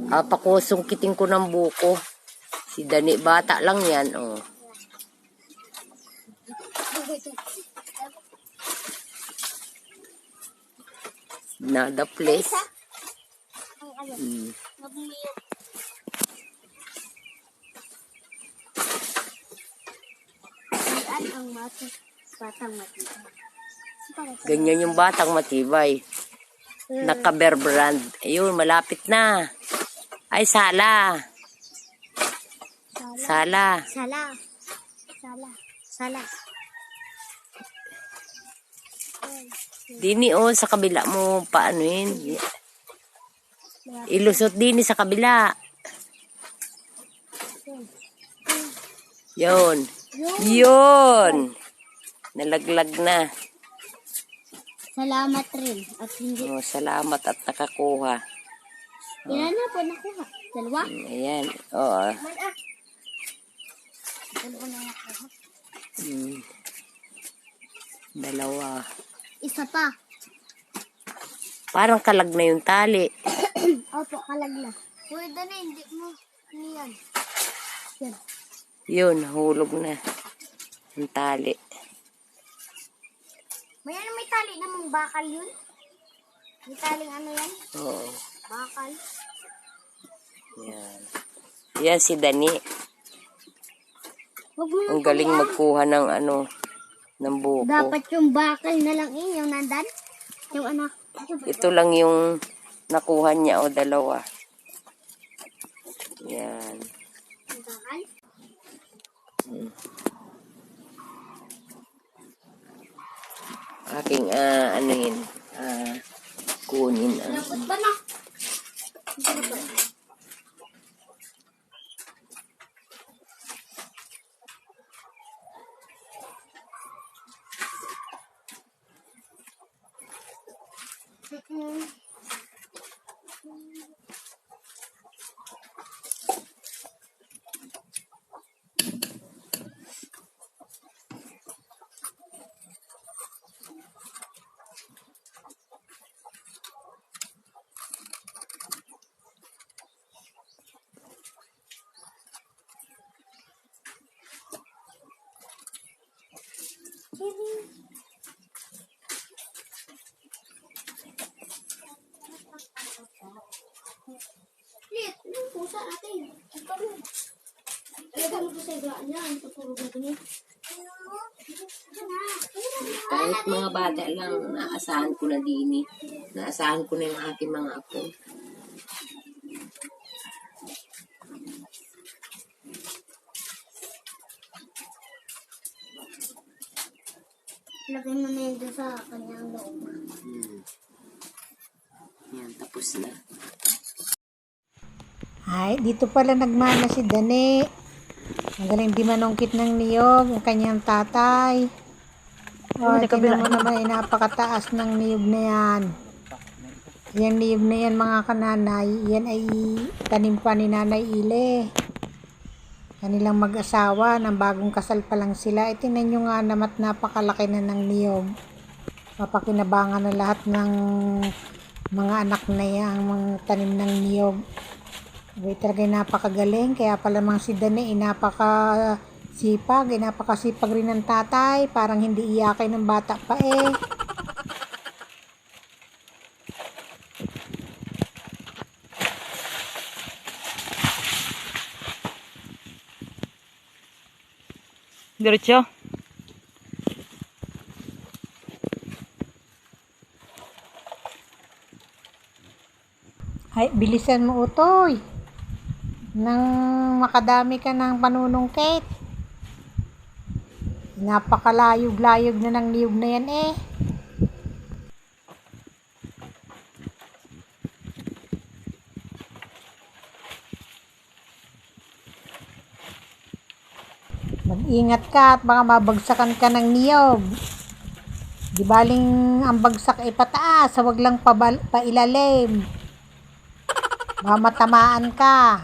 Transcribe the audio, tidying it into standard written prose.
Pakusungkitin ko ng buko. Si Dani, bata lang yan, oh. Nada place. Ganyan yung batang matibay. Naka-Bear Brand. Ayun, malapit na. Ay, sala. Sala. Sala. Sala. Sala. Dini, oh, sa kabila mo, paano yun? Ilusot dini sa kabila. Yun. Yun. Nalaglag na. Salamat rin. At hindi. Oh, salamat at nakakuha. Ilan na po nakuha? Dalawa? Ayan. Oo. Dalawa na nakuha. Dalawa. Isa pa. Parang kalag na yung tali. Opo, kalag na. Pwede na, hindi mo. Yan. Yan. Yun, hulog na. Yung tali. May tali namang bakal yun? May taling ano yan? Oo. Bakal. Yan. Yan si Dani. Wag mo Ang galing magkuha ng ano, ng buko. dapat yung bakal na lang yung nandan. Yung ano. Ito lang yung nakuha niya o dalawa. Yan. Bakal? Aking ano yun, kunin. Dapat ba na? Lit, yung pusa natin. Ito mo. Alaga mo sa igaan yan. Tutulog na ganyan. Kahit mga bata lang, naasahan ko na din eh. Naasahan ko na yung aking mga apo. Lagay mo na yun doon sa kanyang loob. Yan, tapos na. Ay, dito pala nagmana si Dani. Ang galing di manungkit ng niyog, ang kanyang tatay. O, tingnan mo naman, napakataas ng niyog na yan. Yung niyog na yan mga kananay, yan ay tanim pa ni Nanay Ile. Kanilang mag-asawa, ng bagong kasal pa lang sila. Tingnan nyo nga naman, napakalaki na ng niyog. Mapakinabangan na lahat ng mga anak na yan, mga tanim ng niyog. Abay, talaga napakagaling. Kaya pala mang si Dani, napakasipag rin ng tatay. Parang hindi iyakin ng bata pa eh. Diretso. Ay, bilisan mo utoy. Nang makadami ka ng panunungkit. Napakalayog-layog na ng niyog na yan eh. Mag-ingat ka at baka mabagsakan ka ng niyog. Di baling ang bagsak ay pataas, wag lang pailalim. Baka matamaan ka.